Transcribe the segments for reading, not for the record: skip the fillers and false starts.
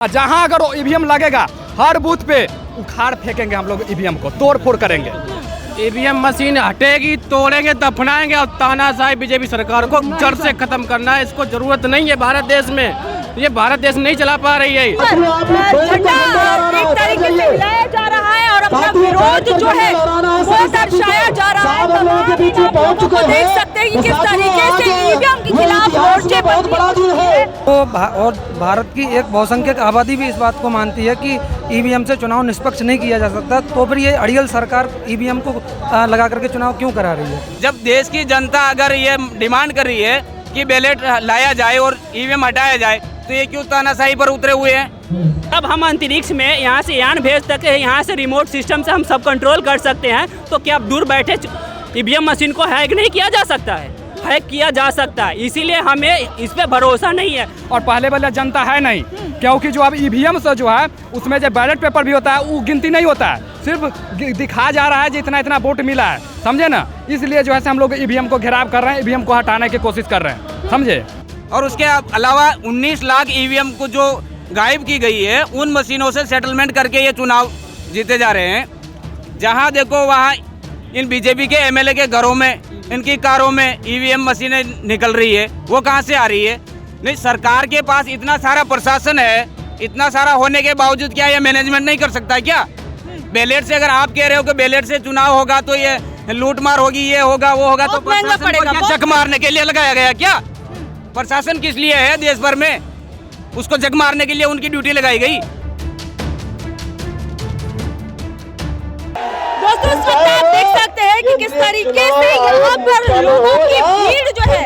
जहां अगर ईवीएम लगेगा हर बूथ पे उखाड़ फेंकेंगे, हम लोग ईवीएम को तोड़ फोड़ करेंगे। ईवीएम मशीन हटेगी, तोड़ेंगे, दफनाएंगे और तानाशाही बीजेपी सरकार को जड़ से खत्म करना है। इसको जरूरत नहीं है भारत देश में, ये भारत देश नहीं चला पा रही है। झंडा एक तरीके से हिलाया जा रहा है और अपना विरोध जो है वो दर्शाया जा रहा है। तमाम को देख सकते हैं कि किस तरीके से ईवीएम के खिलाफ मोर्चे पर और भारत की एक बहुसंख्यक आबादी भी इस बात को मानती है कि ईवीएम से चुनाव निष्पक्ष नहीं किया जा सकता, तो फिर ये अड़ियल सरकार ईवीएम को लगा करके चुनाव क्यों करा रही है? जब देश की जनता अगर ये डिमांड कर रही है कि बैलेट लाया जाए और ईवीएम हटाया जाए, तो ये क्यों तानाशाही पर उतरे हुए हैं? अब हम अंतरिक्ष में यहाँ से यान भेज सकते हैं, यहाँ से रिमोट सिस्टम से हम सब कंट्रोल कर सकते हैं, तो क्या अब दूर बैठे ईवीएम मशीन को हैक नहीं किया जा सकता है? हैक किया जा सकता है, इसीलिए हमें इस पे भरोसा नहीं है। और पहले वाला जनता है नहीं, क्योंकि जो अब ईवीएम से जो है उसमें जो बैलेट पेपर भी होता है वो गिनती नहीं होता है, सिर्फ दिखाया जा रहा है जितना इतना वोट मिला है, समझे ना। इसलिए जो है हम लोग ईवीएम को घेराव कर रहे हैं, ईवीएम को हटाने की कोशिश कर रहे हैं, समझे। और उसके अलावा 19 लाख ईवीएम को जो गायब की गई है, उन मशीनों से सेटलमेंट करके ये चुनाव जीते जा रहे हैं। जहां देखो वहां इन बीजेपी के एमएलए के घरों में, इनकी कारों में ईवीएम मशीनें निकल रही है। वो कहां से आ रही है? नहीं, सरकार के पास इतना सारा प्रशासन है, इतना सारा होने के बावजूद क्या ये मैनेजमेंट नहीं कर सकता क्या? बैलेट से अगर आप कह रहे हो कि बैलेट से चुनाव होगा तो ये लूटमार होगी, ये होगा वो होगा, तो प्रशासन को क्या जग मारने के लिए लगाया गया क्या? प्रशासन किस लिए है देश भर में? उसको जग मारने के लिए उनकी ड्यूटी लगाई गई। दोस्तों इस वक्त आप देख सकते हैं कि किस तरीके से यहाँ पर लोगों की भीड़ जो है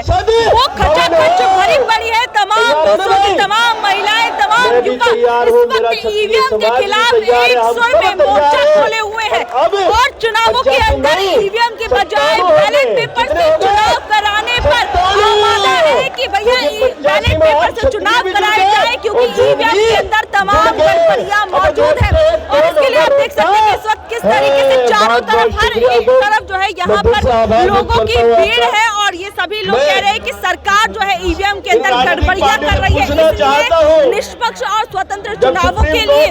वो खचाखच भरी पड़ी है। तमाम पुरुषों की, तमाम महिलाएं, तमाम युवा इस वक्त ईवीएम के खिलाफ एक सुर में मोर्चा खोले हुए हैं और चुनावों के अंदर ईवीएम के बजाय बैलेट पेपर से चुनाव कराने पर आमादा है कि भैया बैलेट पेपर से चुनाव कराया जाए, क्योंकि ईवीएम के अंदर तमाम गड़बड़ियां मौजूद है। और इसके लिए आप देख सकते हैं इस वक्त किस तरीके से चारों तरफ, हर एक तरफ जो है यहाँ पर लोगों की भीड़ है और ये सभी लोग कह रहे हैं कि सरकार जो है ईवीएम के अंदर गड़बड़ियां कर रही है, इसलिए निष्पक्ष और स्वतंत्र चुनावों के लिए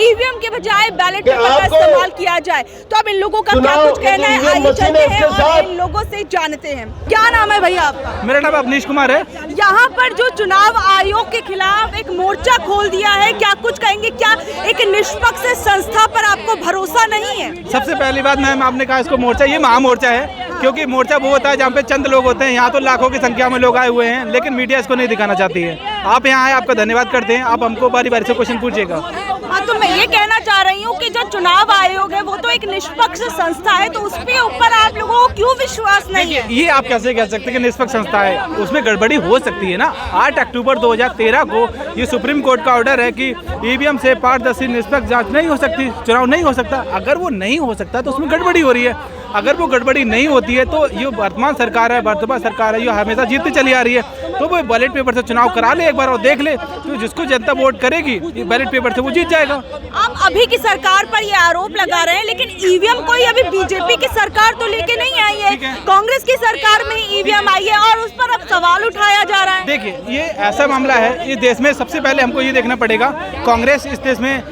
ईवीएम के बजाय बैलेट पेपर का इस्तेमाल किया जाए। तो अब इन लोगों का क्या कुछ कहना है, आइए चलते हैं और इन लोगों से जानते हैं। क्या नाम है भैया आपका? मेरा नाम अवनीश कुमार है। यहाँ पर जो चुनाव आयोग के खिलाफ एक मोर्चा खोल दिया है, क्या कुछ कहेंगे? क्या एक निष्पक्ष संस्था पर आपको भरोसा नहीं है? सबसे पहली बात मैम, आपने कहा इसको मोर्चा, ये महामोर्चा है, क्योंकि मोर्चा वो होता है जहाँ पे चंद लोग होते हैं। यहाँ तो लाखों की संख्या में लोग आए हुए हैं, लेकिन मीडिया इसको नहीं दिखाना चाहती है। आप यहाँ आए, आपका धन्यवाद करते हैं। आप हमको बारी बारी से क्वेश्चन पूछिएगा। हाँ, तो मैं ये कहना चाह रही हूँ कि जो चुनाव आयोग है वो तो एक निष्पक्ष संस्था है, तो उसके ऊपर आप लोगों को क्यों विश्वास नहीं है? ये आप कैसे कह सकते हैं कि निष्पक्ष संस्था है? उसमें गड़बड़ी हो सकती है ना। 8 अक्टूबर 2013 को ये सुप्रीम कोर्ट का ऑर्डर है कि ईवीएम से पारदर्शी निष्पक्ष जांच नहीं हो सकती, चुनाव नहीं हो सकता। अगर वो नहीं हो सकता तो उसमें गड़बड़ी हो रही है। अगर वो गड़बड़ी नहीं होती है तो ये वर्तमान सरकार है, ये हमेशा जीतती चली आ रही है। तो वो बैलेट पेपर से चुनाव करा ले एक बार और देख ले, तो जिसको जनता वोट करेगी बैलेट पेपर से वो जीत जाएगा। आप अभी की सरकार पर ये आरोप लगा रहे हैं, लेकिन ईवीएम कोई अभी बीजेपी की सरकार तो लेके नहीं आई है, कांग्रेस की सरकार में ही ईवीएम आई है और उस पर अब सवाल उठाया जा रहा है। देखिए, ये ऐसा मामला है, इस देश में सबसे पहले हमको ये देखना पड़ेगा, कांग्रेस इस देश में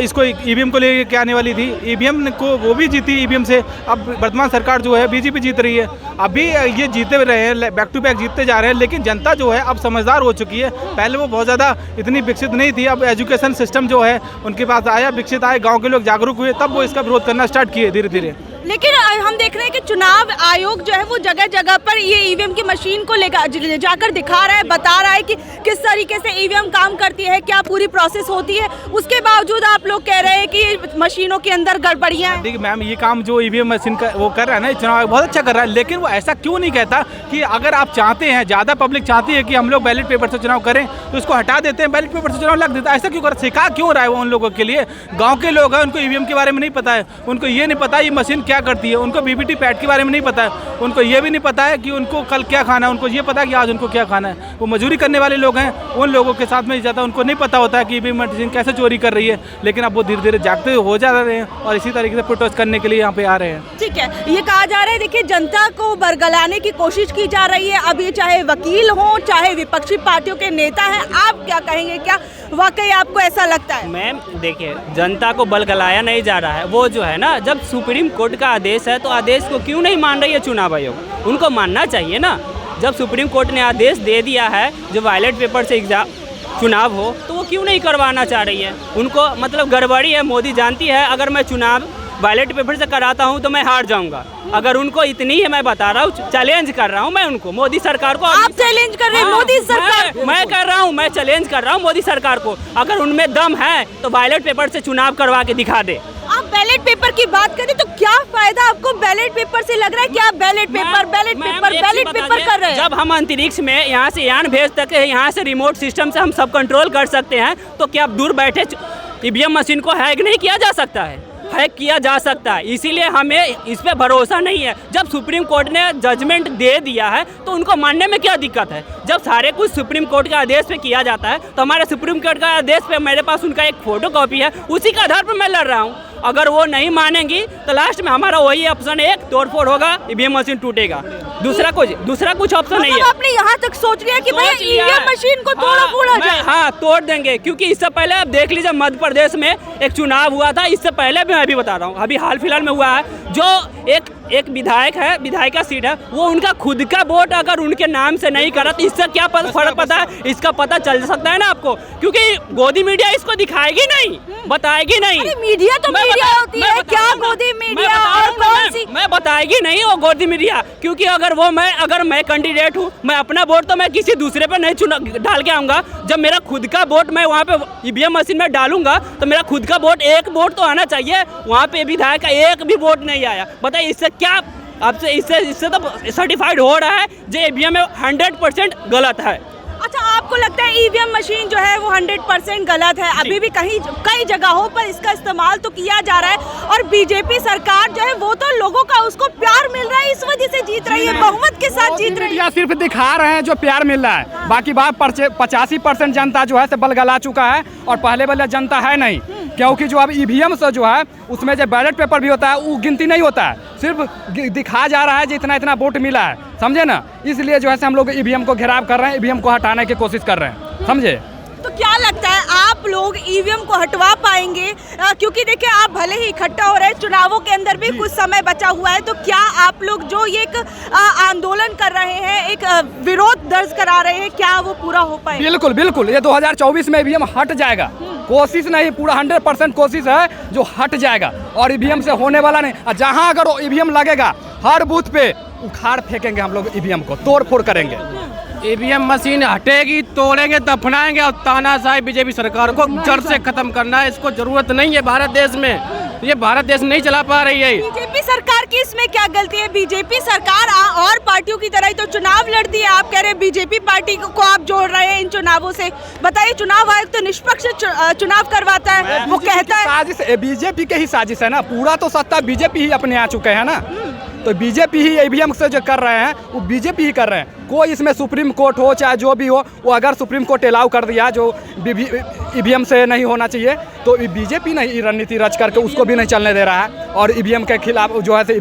इसको ईवीएम को लेके क्या आने वाली थी, ईवीएम को वो भी जीती ईवीएम से। अब वर्तमान सरकार जो है बीजेपी जीत रही है, अभी ये जीते रहे हैं, बैक टू बैक जीतते जा रहे हैं। लेकिन जनता जो है अब समझदार हो चुकी है, पहले वो बहुत ज़्यादा इतनी विकसित नहीं थी। अब एजुकेशन सिस्टम जो है उनके पास आया, विकसित आए, गाँव के लोग जागरूक हुए, तब वो इसका विरोध करना स्टार्ट किए धीरे धीरे। लेकिन हम देख रहे हैं कि चुनाव आयोग जो है वो जगह जगह पर ये ईवीएम की मशीन को ले जाकर दिखा रहा है, बता रहा है कि किस तरीके से ईवीएम काम करती है, क्या पूरी प्रोसेस होती है। उसके बावजूद आप लोग कह रहे हैं कि मशीनों के अंदर गड़बड़ियां हैं। देखिए मैम, ये काम जो ईवीएम मशीन का वो कर रहा है ना, चुनाव आयोग बहुत अच्छा कर रहा है, लेकिन वो ऐसा क्यों नहीं कहता कि अगर आप चाहते हैं, ज़्यादा पब्लिक चाहती है कि हम लोग बैलेट पेपर से चुनाव करें, तो उसको हटा देते हैं, बैलेट पेपर से चुनाव लग देता है। ऐसा क्यों कर सिखा क्यों रहा है वो उन लोगों के लिए? गाँव के लोग हैं, उनको ईवीएम के बारे में नहीं पता है, उनको ये नहीं पता ये मशीन क्या करती है, उनको बीबीटी पैड के बारे में नहीं पता है, उनको ये भी नहीं पता है कि उनको कल क्या खाना है, उनको ये पता है कि आज उनको क्या खाना है। वो मजदूरी करने वाले लोग हैं, उन लोगों के साथ में ज़्यादा उनको नहीं पता होता है कि ईवीएम मशीन कैसे चोरी कर रही है। लेकिन अब वो धीरे धीरे जागते हो जा रहे हैं और इसी तरीके से प्रोटेस्ट करने के लिए यहाँ पे आ रहे हैं। ठीक है, ये कहा जा रहा है, देखिए जनता को बरगलाने की कोशिश की जा रही है। अब ये चाहे वकील हो, चाहे विपक्षी पार्टियों के नेता हैं, आप क्या कहेंगे? क्या वाकई आपको ऐसा लगता है? मैम देखिए, जनता को बलगलाया नहीं जा रहा है। वो जो है ना, जब सुप्रीम कोर्ट का आदेश है तो आदेश को क्यों नहीं मान रही है चुनाव आयोग? उनको मानना चाहिए ना। जब सुप्रीम कोर्ट ने आदेश दे दिया है जो बैलेट पेपर से एग्जाम चुनाव हो, तो वो क्यों नहीं करवाना चाह रही है? उनको मतलब गड़बड़ी है। मोदी जानती है अगर मैं चुनाव बैलेट पेपर से कराता हूं तो मैं हार जाऊंगा। अगर उनको इतनी है, मैं बता रहा हूँ, चैलेंज कर रहा हूँ मैं उनको, मोदी सरकार को। आप चैलेंज कर रहे हैं मोदी सरकार? मैं कर रहा हूँ, मैं चैलेंज कर रहा हूँ मोदी सरकार को। अगर उनमें दम है तो बैलेट पेपर से चुनाव करवा के दिखा दे। आप बैलेट पेपर की बात करें तो क्या फायदा आपको बैलेट पेपर से लग रहा है कि आप बैलेट पेपर कर रहे हैं? जब हम अंतरिक्ष में यहाँ से यान भेज सके हैं, यहाँ से रिमोट सिस्टम से हम सब कंट्रोल कर सकते हैं, तो क्या दूर बैठे ईवीएम मशीन को हैक नहीं किया जा सकता है? हैक किया जा सकता है। इसीलिए हमें इस पे भरोसा नहीं है। जब सुप्रीम कोर्ट ने जजमेंट दे दिया है तो उनको मानने में क्या दिक्कत है? जब सारे कुछ सुप्रीम कोर्ट के आदेश पे किया जाता है तो हमारे सुप्रीम कोर्ट का आदेश पे मेरे पास उनका एक फोटो कॉपी है, उसी के आधार पर मैं लड़ रहा हूँ। अगर वो नहीं मानेंगी तो लास्ट में हमारा वही ऑप्शन है, एक तोड़फोड़ होगा, ईवीएम मशीन टूटेगा। दूसरा कुछ ऑप्शन नहीं है। आपने यहाँ तक सोच लिया कि भाई ईवीएम मशीन को तोड़ा फोड़ा जाए? हाँ, तोड़ देंगे। क्योंकि इससे पहले आप देख लीजिए, मध्य प्रदेश में एक चुनाव हुआ था। इससे पहले भी मैं भी बता रहा हूँ, अभी हाल फिलहाल में हुआ है, जो एक विधायक है, विधायिका सीट है, वो उनका खुद का वोट अगर उनके नाम से नहीं करा तो इससे क्या फर्क पता है? इसका पता चल सकता है ना आपको, क्योंकि गोदी मीडिया इसको दिखाएगी नहीं, बताएगी नहीं। अरे मीडिया तो मीडिया होती है, क्या गोदी मीडिया और कौन सी? मैं बताएगी नहीं वो गोदी मीडिया, क्योंकि अगर मैं कैंडिडेट हूँ, मैं अपना वोट तो मैं किसी दूसरे पे नहीं डाल के आऊंगा। जब मेरा खुद का वोट मैं वहाँ पे ईवीएम मशीन में डालूंगा तो मेरा खुद का वोट, एक वोट तो आना चाहिए। वहाँ पे विधायक का एक भी वोट नहीं आया। बताइए इससे क्या आपसे इससे तो सर्टिफाइड हो रहा है जो ईवीएम में 100% गलत है। अच्छा, आपको लगता है ईवीएम मशीन जो है वो 100% गलत है? अभी भी कई जगहों पर इसका इस्तेमाल तो किया जा रहा है और बीजेपी सरकार जो है वो तो लोगों का उसको प्यार मिल रहा है, इस वजह से जीत रही है, बहुमत के साथ जीत रही है। सिर्फ दिखा रहे हैं जो प्यार मिल रहा है, बाकी बात 85% जनता जो है से बलगला चुका है और पहले वाला जनता है नहीं। क्योंकि जो अब ईवीएम से जो है उसमें जो बैलेट पेपर भी होता है वो गिनती नहीं होता है, सिर्फ दिखा जा रहा है जो इतना वोट मिला है, समझे ना। इसलिए जो है हम लोग ईवीएम को घेराव कर रहे हैं, ईवीएम को हटाने की कोशिश कर रहे हैं, समझे। तो क्या लगता है आप लोग ईवीएम को हटवा पाएंगे? क्योंकि देखिए, आप भले ही इकट्ठा हो रहे हैं, चुनावों के अंदर भी कुछ समय बचा हुआ है, तो क्या आप लोग जो ये एक आंदोलन कर रहे हैं, एक विरोध दर्ज करा रहे हैं, क्या वो पूरा हो पाएगा? बिल्कुल बिल्कुल, ये 2024 में ईवीएम हट जाएगा। कोशिश नहीं, पूरा 100% कोशिश है जो हट जाएगा और ईवीएम से होने वाला नहीं। जहाँ अगर ईवीएम लगेगा हर बूथ पे उखाड़ फेंकेंगे हम लोग, ईवीएम को तोड़ फोड़ करेंगे। ईवीएम मशीन हटेगी, तोड़ेंगे, दफनाएंगे और तानाशाही बीजेपी सरकार को जड़ से खत्म करना है। इसको जरूरत नहीं है भारत देश में। ये भारत देश नहीं चला पा रही है। बीजेपी सरकार की इसमें क्या गलती है? बीजेपी सरकार और पार्टियों की तरह ही तो चुनाव लड़ती है। आप कह रहे हैं बीजेपी पार्टी को आप जोड़ रहे हैं इन चुनावों से। बताइए, चुनाव आयोग तो निष्पक्ष चुनाव करवाता है, वो कहता है। साजिश बीजेपी के ही साजिश है ना, पूरा तो सत्ता बीजेपी ही अपने आ चुके हैं ना। तो बीजेपी ही ईवीएम से जो कर रहे हैं वो बीजेपी ही कर रहे हैं। कोई इसमें सुप्रीम कोर्ट हो चाहे जो भी हो, वो अगर सुप्रीम कोर्ट अलाउ कर दिया जो ईवीएम से नहीं होना चाहिए, तो बीजेपी नहीं रणनीति रच करके उसको भी नहीं चलने दे रहा है और ईवीएम के खिलाफ जो है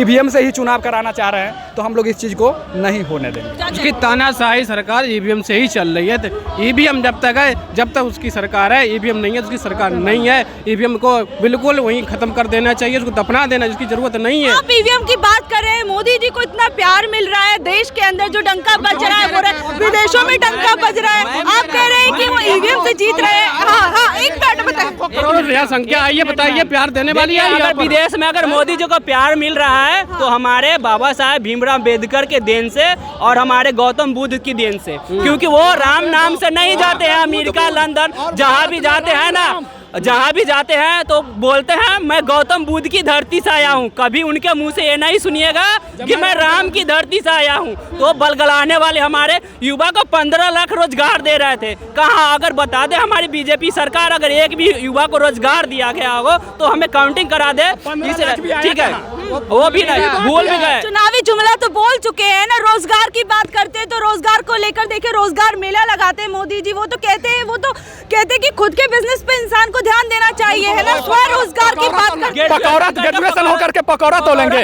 ईवीएम से ही चुनाव कराना चाह रहे हैं। तो हम लोग इस चीज़ को नहीं होने देंगे। उसकी तानाशाही सरकार ईवीएम से ही चल रही है। तो ईवीएम जब तक है, जब तक उसकी सरकार है, ईवीएम नहीं है उसकी सरकार नहीं है। ईवीएम को बिल्कुल वहीं खत्म कर देना चाहिए, उसको दफना देना, जिसकी जरूरत नहीं है। आप ईवीएम की बात कर रहे हैं, मोदी जी को इतना प्यार मिल रहा है, देश के अंदर जो डंका बज रहा है विदेशों में डंका बज रहा है, आप कह रहे हैं कि वो ईवीएम से जीत रहे हैं। हाँ, एक मिनट बताइए, संख्या आई है, बताइए प्यार देने वाली है। अगर विदेश में अगर मोदी जी को प्यार मिल रहा है तो हमारे बाबा साहेब भीमराव अम्बेडकर के देन से और हमारे गौतम बुद्ध की देन से, क्योंकि वो राम नाम से नहीं जाते हैं अमेरिका, लंदन, जहाँ भी जाते हैं ना, जहाँ भी जाते हैं तो बोलते हैं मैं गौतम बुद्ध की धरती से आया हूँ। कभी उनके मुंह से ये नहीं सुनिएगा कि मैं राम की धरती से आया हूँ। तो बलगलाने वाले हमारे युवा को 15 लाख रोजगार दे रहे थे, कहाँ? अगर बता दे हमारी बीजेपी सरकार अगर एक भी युवा को रोजगार दिया गया हो तो हमें काउंटिंग करा दे। ठीक है, वो भी नहीं, भूल भी गए। चुनावी जुमला तो बोल चुके हैं ना। रोजगार की बात करते हैं तो रोजगार को लेकर देखिए, रोजगार मेला लगाते हैं मोदी जी। वो तो कहते हैं कि खुद के बिजनेस पे इंसान को ध्यान देना चाहिए, है ना। स्वरोजगार की बात करते हैं। पकौड़ा ग्रेजुएशन होकर के पकौड़ा तोलेंगे,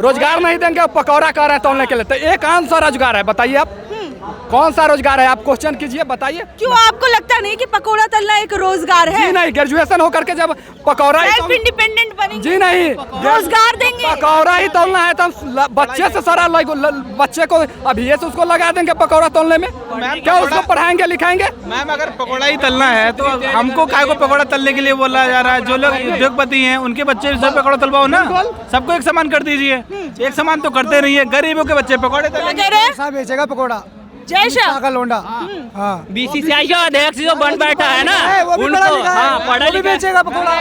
रोजगार नहीं देंगे, पकौड़ा कर रहे हैं तोलने के लिए। तो एक आंसर रोजगार है, बताइए आप। कौन सा रोजगार है? आप क्वेश्चन कीजिए, बताइए। क्यों आपको लगता नहीं कि पकोड़ा तलना एक रोजगार है? जी नहीं, ग्रेजुएशन होकर के जब पकौड़ा ही सेल्फ इंडिपेंडेंट बनेंगे। जी नहीं, रोजगार देंगे। पकौड़ा ही तोलना है तो बच्चे से सारा बच्चे को अभी से उसको लगा देंगे पकौड़ा तोलने में। क्या उसको पढ़ाएंगे लिखाएंगे? मैम अगर पकौड़ा ही तलना है तो हमको काय को पकौड़ा तलने के लिए बोला जा रहा है? जो लोग उद्योगपति हैं उनके बच्चे से पकौड़ा तलवाओ ना, सबको एक समान कर दीजिए। एक समान तो करते नहीं है, गरीबों के बच्चे पकौड़े बेचेगा पकौड़ा जय शाह का लोंडा। हाँ बीसीसीआई का अध्यक्ष जो बन बैठा है ना, उनको हाँ पढ़ा लिखा बेचेगा पकौड़ा।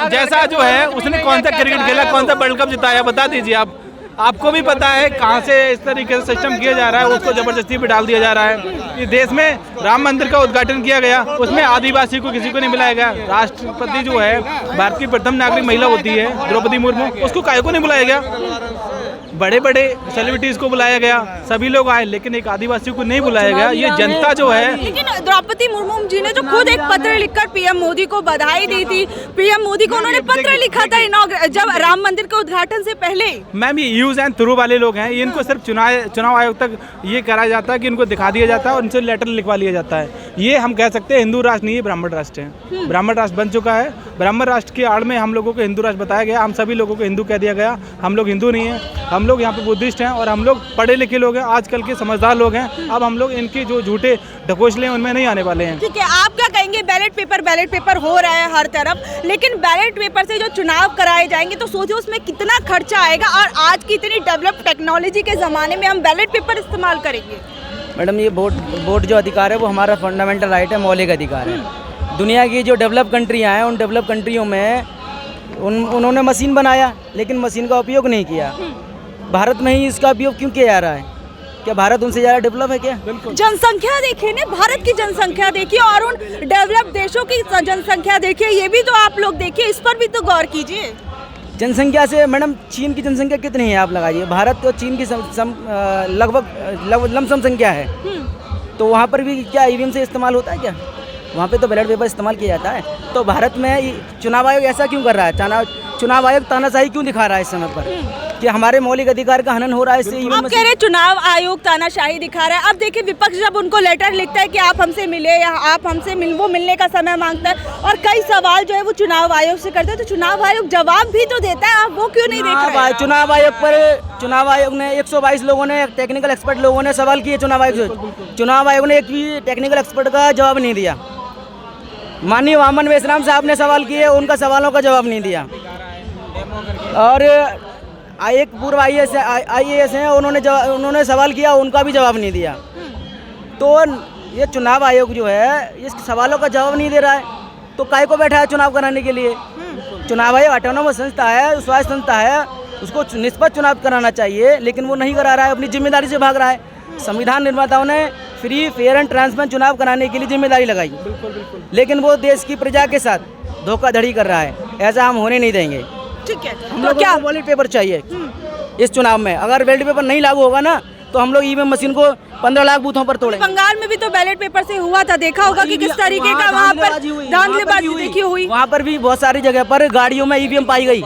जैसा जो है उसने कौन सा क्रिकेट खेला, कौन सा वर्ल्ड कप जिताया, बता दीजिए आप। आपको भी पता है कहाँ से इस तरीके से सिस्टम किया जा रहा है, उसको जबरदस्ती पे डाल दिया जा रहा है। इस देश में राम मंदिर का उद्घाटन किया गया, उसमें आदिवासी को किसी को नहीं बुलाया गया। राष्ट्रपति जो है भारत की प्रथम नागरिक महिला होती है द्रौपदी मुर्मू, उसको काहे को नहीं बुलाया गया? बड़े बड़े सेलिब्रिटीज को बुलाया गया, सभी लोग आए, लेकिन एक आदिवासी को नहीं बुलाया गया। ये जनता जो है, लेकिन द्रौपदी मुर्मू जी ने तो खुद एक पत्र लिखकर पीएम मोदी को बधाई दी थी। पीएम मोदी को उन्होंने पत्र लिखा था जब राम मंदिर के उद्घाटन से पहले। मैम ये यूज एंड थ्रू वाले लोग हैं, इनको सिर्फ चुनाव आयोग तक ये कराया जाता है कि इनको दिखा दिया जाता है और उनसे लेटर लिखवा लिया जाता है। ये हम कह सकते हैं हिंदू राष्ट्र नहीं है, ब्राह्मण राष्ट्र है। ब्राह्मण राष्ट्र बन चुका है, ब्राह्मण राष्ट्र की आड़ में हम लोगों को हिंदू राष्ट्र बताया गया, हम सभी लोगों को हिंदू कह दिया गया। हम लोग हिंदू नहीं हैं, हम लोग यहाँ पे बुद्धिस्ट हैं और हम लोग पढ़े लिखे लोग हैं, आजकल के समझदार लोग हैं। अब हम लोग इनके जो झूठे ढकोसले हैं उनमें नहीं आने वाले हैं। ठीक है, आप क्या कहेंगे? बैलेट पेपर हो रहा है हर तरफ, लेकिन बैलेट पेपर से जो चुनाव कराए जाएंगे तो सोचो उसमें कितना खर्चा आएगा, और आज की इतनी डेवलप टेक्नोलॉजी के ज़माने में हम बैलेट पेपर इस्तेमाल करेंगे। मैडम ये वोट जो अधिकार है वो हमारा फंडामेंटल राइट है, मौलिक अधिकार है। दुनिया की जो डेवलप कंट्रियाँ हैं उन डेवलप कंट्रियों में उन्होंने मशीन बनाया, लेकिन मशीन का उपयोग नहीं किया। भारत में ही इसका उपयोग क्यों किया जा रहा है? क्या भारत उनसे ज़्यादा डेवलप है क्या? जनसंख्या देखिए ना, भारत की जनसंख्या देखिए और उन डेवलप देशों की जनसंख्या देखिए, ये भी तो आप लोग देखिए, इस पर भी तो गौर कीजिए। जनसंख्या से मैडम चीन की जनसंख्या कितनी है आप लगाइए, भारत और चीन की लगभग लमसम संख्या है। तो वहाँ पर भी क्या ईवीएम से इस्तेमाल होता है क्या? वहाँ पे तो बैलेट पेपर इस्तेमाल किया जाता है। तो भारत में चुनाव आयोग ऐसा क्यों कर रहा है? चुनाव आयोग तानाशाही क्यों दिखा रहा है इस समय पर कि हमारे मौलिक अधिकार का हनन हो रहा है? इससे आप कह रहे हैं चुनाव आयोग तानाशाही दिखा रहा है। अब देखिए विपक्ष जब उनको लेटर लिखता है कि आप हमसे मिले या आप हमसे वो मिलने का समय मांगता है और कई सवाल जो है वो चुनाव आयोग से करते हैं, तो चुनाव आयोग जवाब भी तो देता है, आप वो क्यों नहीं देख रहे हैं? चुनाव आयोग ने 122 लोगों ने, टेक्निकल एक्सपर्ट लोगों ने सवाल किए चुनाव आयोग से। चुनाव आयोग ने एक भी टेक्निकल एक्सपर्ट का जवाब नहीं दिया। माननीय वामन मेश्राम साहब ने सवाल किए, उनका सवालों का जवाब नहीं दिया। और एक पूर्व IAS हैं, उन्होंने सवाल किया, उनका भी जवाब नहीं दिया। तो ये चुनाव आयोग जो है इस सवालों का जवाब नहीं दे रहा है, तो काहे को बैठा है चुनाव कराने के लिए? चुनाव आयोग ऑटोनोमस संस्था है, स्वायत्त संस्था है, उसको निष्पक्ष चुनाव कराना चाहिए, लेकिन वो नहीं करा रहा है, अपनी जिम्मेदारी से भाग रहा है। संविधान निर्माताओं ने फ्री फेयर एंड ट्रांसपेरेंट चुनाव कराने के लिए जिम्मेदारी लगाई, लेकिन वो देश की प्रजा के साथ धोखाधड़ी कर रहा है। ऐसा हम होने नहीं देंगे। ठीक है, हम लोग क्या बैलेट पेपर चाहिए इस चुनाव में? अगर बैलेट पेपर नहीं लागू होगा ना तो हम लोग ईवीएम मशीन को 15 लाख बूथों पर तोड़ेंगे। बंगाल में भी तो बैलेट पेपर से हुआ था, देखा होगा कि किस तरीके का वहाँ पर धांधलीबाजी देखी हुई। वहाँ पर भी बहुत सारी जगह पर गाड़ियों में ईवीएम पाई गई।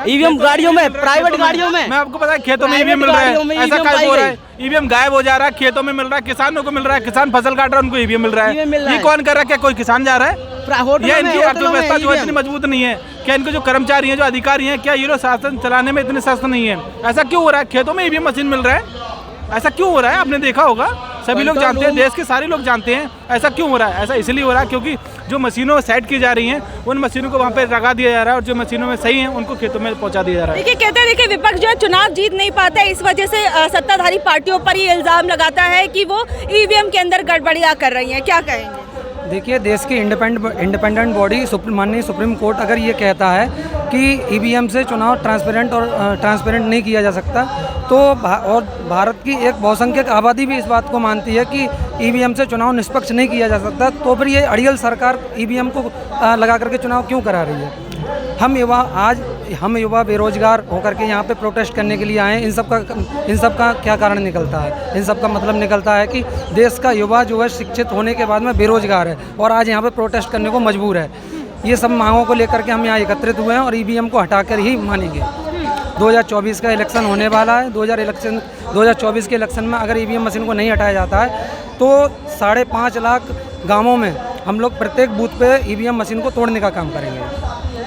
ईवीएम गाड़ियों में, प्राइवेट गाड़ियों में। मैं आपको पता है खेतों में ईवीएम मिल रहा है, ऐसा क्या हो रहा है? ईवीएम गायब हो जा रहा है, खेतों में मिल रहा है, किसानों को मिल रहा है, किसान फसल काट रहा है, उनको ईवीएम मिल रहा है। ये कौन कर रहा है? क्या कोई किसान जा रहा है? या इनकी अर्थव्यवस्था जो इतनी मजबूत नहीं है? क्या इनको जो कर्मचारी हैं, जो अधिकारी हैं, क्या ये लोग शासन चलाने में इतने सस्त नहीं है? ऐसा क्यों हो रहा है? खेतों में ईवीएम मशीन मिल रहा है, ऐसा क्यों हो रहा है? आपने देखा होगा, सभी लोग जानते हैं, देश के सारे लोग जानते हैं ऐसा क्यों हो रहा है। ऐसा इसलिए हो रहा है क्योंकि जो मशीनों सेट की जा रही हैं उन मशीनों को वहाँ पे लगा दिया जा रहा है और जो मशीनों में सही हैं उनको खेतों में पहुँचा दिया जा रहा है। देखिए कहते हैं, देखिए विपक्ष जो है चुनाव जीत नहीं पाता है, इस वजह से सत्ताधारी पार्टियों पर ये इल्जाम लगाता है कि वो ईवीएम के अंदर गड़बड़ियाँ कर रही हैं। क्या कहेंगे? देखिए देश की इंडिपेंडेंट बॉडी माननीय सुप्रीम कोर्ट अगर ये कहता है कि ईवीएम से चुनाव ट्रांसपेरेंट नहीं किया जा सकता, तो और भारत की एक बहुसंख्यक आबादी भी इस बात को मानती है कि ईवीएम से चुनाव निष्पक्ष नहीं किया जा सकता, तो फिर ये अड़ियल सरकार ईवीएम को लगा करके चुनाव क्यों करा रही है? हम युवा बेरोजगार होकर के यहाँ पे प्रोटेस्ट करने के लिए आए हैं। इन सब का क्या कारण निकलता है? इन सब का मतलब निकलता है कि देश का युवा जो है शिक्षित होने के बाद में बेरोजगार है और आज यहाँ पे प्रोटेस्ट करने को मजबूर है। ये सब मांगों को लेकर के हम यहाँ एकत्रित हुए हैं और ईवीएम को हटाकर ही मानेंगे। 2024 का इलेक्शन होने वाला है। 2024 के इलेक्शन में अगर ईवीएम मशीन को नहीं हटाया जाता है तो 5.5 लाख गांवों में हम लोग प्रत्येक बूथ पे ईवीएम मशीन को तोड़ने का काम करेंगे।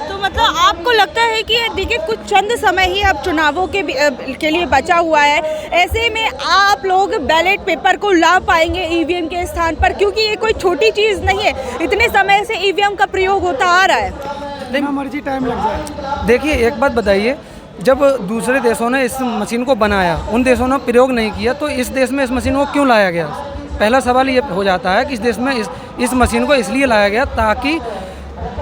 तो मतलब आपको लगता है कि देखिए कुछ चंद समय ही अब चुनावों के लिए बचा हुआ है, ऐसे में आप लोग बैलेट पेपर को ला पाएंगे ईवीएम के स्थान पर, क्योंकि ये कोई छोटी चीज़ नहीं है, इतने समय से ईवीएम का प्रयोग होता आ रहा है। जितना मर्जी टाइम लग जाए। देखिए एक बात बताइए, जब दूसरे देशों ने इस मशीन को बनाया, उन देशों ने प्रयोग नहीं किया, तो इस देश में इस मशीन को क्यों लाया गया? पहला सवाल ये हो जाता है कि इस देश में इस मशीन को इसलिए लाया गया ताकि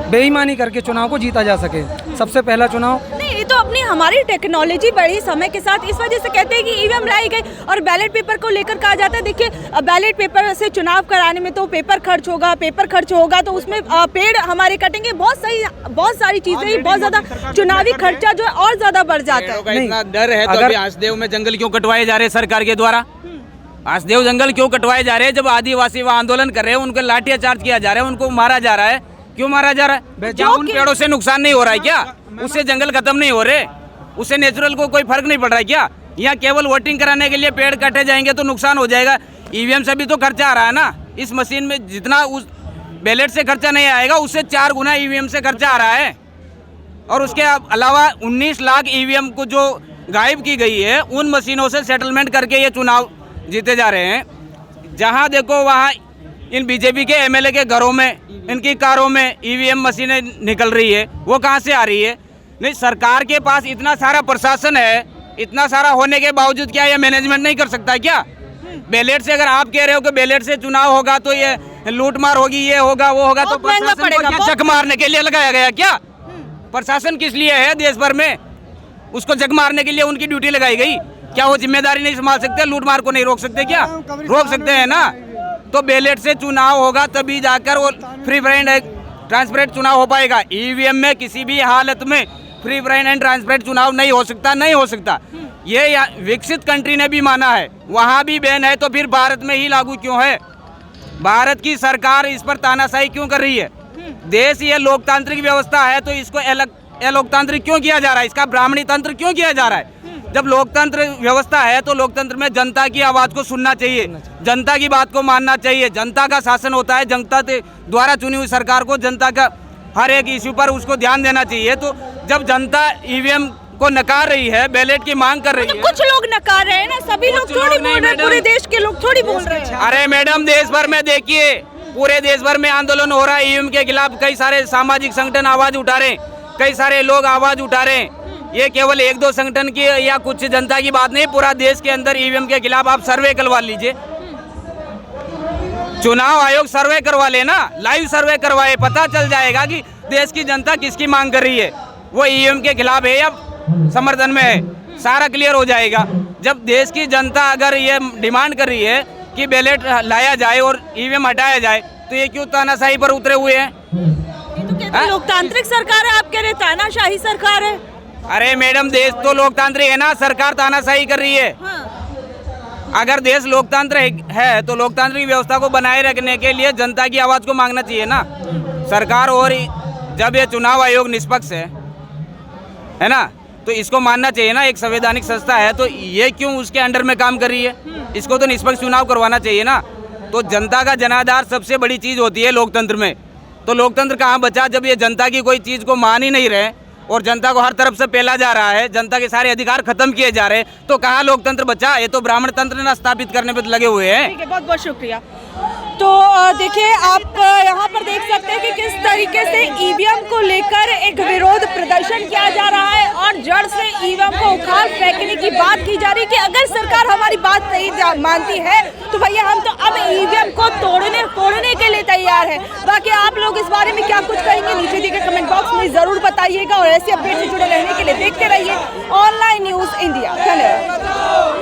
बेईमानी करके चुनाव को जीता जा सके। सबसे पहला चुनाव नहीं, ये तो अपनी हमारी टेक्नोलॉजी बढ़ी समय के साथ, इस वजह से कहते हैं कि ईवीएम लाई गई। और बैलेट पेपर को लेकर कहा जाता है, देखिए बैलेट पेपर से चुनाव कराने में तो पेपर खर्च होगा तो उसमें पेड़ हमारे कटेंगे, बहुत सारी चीजें, बहुत ज्यादा चुनावी खर्चा जो है और ज्यादा बढ़ जाता है। इतना डर है तो अभी हंसदेव में जंगल क्यों कटवाए जा रहे हैं सरकार के द्वारा? हंसदेव जंगल क्यों कटवाए जा रहे हैं? जब आदिवासी वहाँ आंदोलन कर रहे हैं, उनको लाठियां चार्ज किया जा रहा है, उनको मारा जा रहा है। क्यों मारा जा रहा है? क्या उन पेड़ों से नुकसान नहीं हो रहा है क्या? उससे जंगल खत्म नहीं हो रहे? उससे नेचुरल को कोई फर्क नहीं पड़ रहा है क्या? यहाँ केवल वोटिंग कराने के लिए पेड़ काटे जाएंगे तो नुकसान हो जाएगा। ईवीएम से भी तो खर्चा आ रहा है ना। इस मशीन में जितना उस बैलेट से खर्चा नहीं आएगा, उससे 4 गुना ईवीएम से खर्चा आ रहा है। और उसके अलावा 19 लाख ईवीएम को जो गायब की गई है, उन मशीनों से सेटलमेंट करके ये चुनाव जीते जा रहे हैं। जहाँ देखो वहाँ इन बीजेपी के एमएलए के घरों में, इनकी कारों में ईवीएम मशीनें निकल रही है। वो कहाँ से आ रही है? नहीं, सरकार के पास इतना सारा प्रशासन है, इतना सारा होने के बावजूद क्या ये मैनेजमेंट नहीं कर सकता है क्या? बैलेट से अगर आप कह रहे हो कि बैलेट से चुनाव होगा तो ये लूटमार होगी, ये होगा वो होगा, तो प्रशासन को क्या जग मारने के लिए लगाया गया क्या? प्रशासन किस लिए है देश भर में? उसको जग मारने के लिए उनकी ड्यूटी लगाई गई क्या? वो जिम्मेदारी नहीं संभाल सकते? लूटमार को नहीं रोक सकते क्या? रोक सकते हैं ना। तो बैलेट से चुनाव होगा तभी जाकर वो फ्री फ्रेंड ट्रांसपेरेंट चुनाव हो पाएगा। ईवीएम में किसी भी हालत में फ्री फ्रेंड एंड ट्रांसपेरेंट चुनाव नहीं हो सकता। ये विकसित कंट्री ने भी माना है, वहाँ भी बैन है, तो फिर भारत में ही लागू क्यों है? भारत की सरकार इस पर तानाशाही क्यों कर रही है? देश ये लोकतांत्रिक व्यवस्था है तो इसको अलोकतांत्रिक क्यों किया जा रहा है? इसका ब्राह्मणी तंत्र क्यों किया जा रहा है? जब लोकतंत्र व्यवस्था है तो लोकतंत्र में जनता की आवाज़ को सुनना चाहिए, जनता की बात को मानना चाहिए। जनता का शासन होता है, जनता द्वारा चुनी हुई सरकार को जनता का हर एक इश्यू पर उसको ध्यान देना चाहिए। तो जब जनता ईवीएम को नकार रही है, बैलेट की मांग कर रही है, कुछ लोग नकार रहे हैं ना, सभी लोग थोड़ी बोल रहे हैं, पूरे देश के लोग थोड़ी बोल रहे हैं। अरे मैडम, देश भर में देखिए, पूरे देश भर में आंदोलन हो रहा है ईवीएम के खिलाफ। कई सारे सामाजिक संगठन आवाज उठा रहे हैं, कई सारे लोग आवाज उठा रहे हैं। ये केवल 1-2 संगठन की या कुछ जनता की बात नहीं, पूरा देश के अंदर ईवीएम के खिलाफ आप सर्वे करवा लीजिए। चुनाव आयोग सर्वे करवा लेना, लाइव सर्वे करवाए, पता चल जाएगा कि देश की जनता किसकी मांग कर रही है, वो ईवीएम के खिलाफ है या समर्थन में है, सारा क्लियर हो जाएगा। जब देश की जनता अगर ये डिमांड कर रही है कि बैलेट लाया जाए और ईवीएम हटाया जाए, तो ये क्यों तानाशाही पर उतरे हुए हैं? ये तो कहते हैं लोकतांत्रिक सरकार है, आप कह रहे तानाशाही सरकार है। अरे मैडम, देश तो लोकतांत्रिक है ना, सरकार तानाशाही कर रही है। अगर देश लोकतंत्र है तो लोकतांत्रिक व्यवस्था को बनाए रखने के लिए जनता की आवाज़ को मांगना चाहिए ना सरकार। और जब ये चुनाव आयोग निष्पक्ष है ना, तो इसको मानना चाहिए ना, एक संवैधानिक संस्था है, तो ये क्यों उसके अंडर में काम कर रही है? इसको तो निष्पक्ष चुनाव करवाना चाहिए ना। तो जनता का जनाधार सबसे बड़ी चीज़ होती है लोकतंत्र में। तो लोकतंत्र कहाँ बचा जब ये जनता की कोई चीज़ को मान ही नहीं रहे और जनता को हर तरफ से पेला जा रहा है, जनता के सारे अधिकार खत्म किए जा रहे हैं, तो कहाँ लोकतंत्र बचा? ये तो ब्राह्मण तंत्र ना स्थापित करने पे लगे हुए हैं। ठीक है, बहुत बहुत शुक्रिया। तो देखिए, आप यहाँ पर देख सकते हैं कि किस तरीके से ईवीएम को लेकर एक विरोध प्रदर्शन किया जा रहा है और जड़ से ईवीएम को उखाड़ फेंकने की बात की जा रही है कि अगर सरकार हमारी बात नहीं मानती है तो भैया हम तो अब ईवीएम को तोड़ने के लिए तैयार है। बाकी आप लोग इस बारे में क्या कुछ कहेंगे, नीचे दिए गए कमेंट बॉक्स में जरूर बताइएगा और ऐसे अपडेट से जुड़े रहने के लिए देखते रहिए ऑनलाइन न्यूज़ इंडिया। धन्यवाद।